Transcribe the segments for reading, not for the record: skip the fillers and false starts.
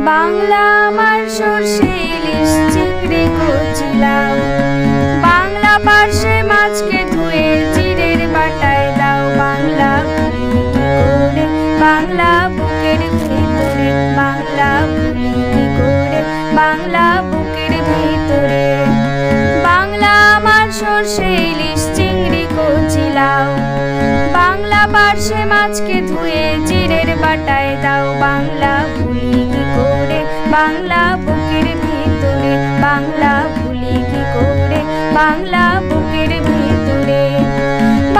বাংলা আমার সর্ষে ইলিশ চিংড়ি কচি লাউ, বাংলা পার্শে মাছকে ধুয়ে জিরের বাটায় দাও। বাংলা ভুলি কি করে বাংলা বুকের ভিতরে, বাংলা ভুলি কি করে বাংলা বুকের ভিতরে। বাংলা আমার সর্ষে ইলিশ চিংড়ি কচি লাউ, বাংলা পার্শে মাছকে ধুয়ে জিরের বাটায় দাও। বাংলা ভুলি কি করে বাংলা বুকের ভিতরে, বাংলা ভুলি কি করে বাংলা বুকের ভিতরে।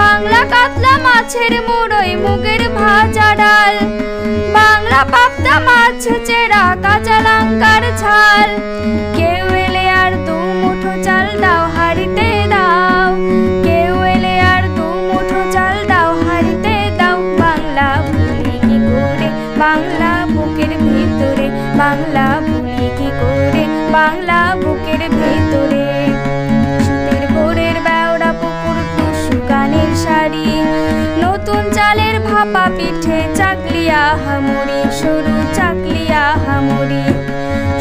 বাংলা কাতলা মাছের মুড়োই মুগের ভাজা ডাল, বাংলা পাবদা মাছ চেরা কাঁচা লঙ্কার ঝাল। কেউ এলে আর দু মুঠো চাল দাও হাঁড়িতে দাও, কেউ এলে আর দু মুঠো চাল দাও হাঁড়িতে দাও। বাংলা ভুলি কি করে বাংলা বুকের ভিতরে, বাংলা ভুলি কি করে বাংলা বুকের ভিতরে। শীতের ভোরের বেওড়া পুকুর টুসু গানের শাড়ি, নতুন চালের ভাপা পিঠে চাকলিয়া হামুড়ি, সরু চাকলিয়া হামুড়ি।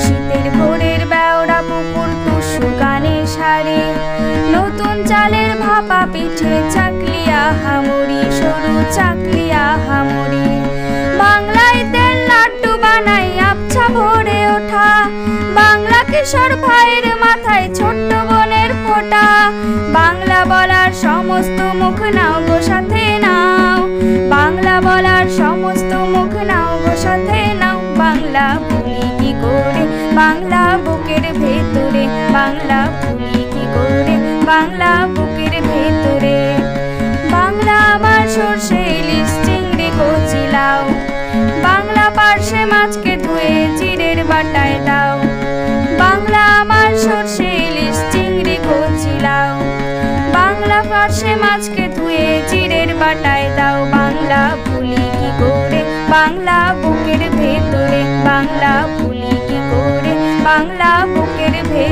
শীতের ভোরের বেওড়া পুকুর টুসু গানের শাড়ি, নতুন চালের ভাপা পিঠে চাকলিয়া হামুড়ি, সরু চাকলিয়া হামুড়ি। বাংলায় তেল লাড্ডু বানাই আবছা ভরে ওঠা, বাংলা কিশোর ভাইয়ের মাথায় ছোট্ট বোনের ফোঁটা। বাংলা বলার সমস্ত মুখ নাও গো সাথে নাও, বাংলা বলার সমস্ত মুখ নাও গো সাথে নাও। বাংলা ভুলি কি করে বাংলা বুকের ভেতরে, বাংলা ভুলি কি করে বাংলা বুকের ভেতরে। বাংলা আমার সর্ষে ইলিশ চিংড়ি কচি লাউ, বাংলা পার্শে মাছকে ধুয়ে জিরের বাটায় দাও। বাংলা আমার সর্ষে ইলিশ চিংড়ি কচি লাউ, বাংলা পার্শে মাছকে ধুয়ে জিরের বাটায় দাও। বাংলা ভুলি কি করে বাংলা বুকের ভেতরে, বাংলা ভুলি কি করে বাংলা বুকের ভেতরে।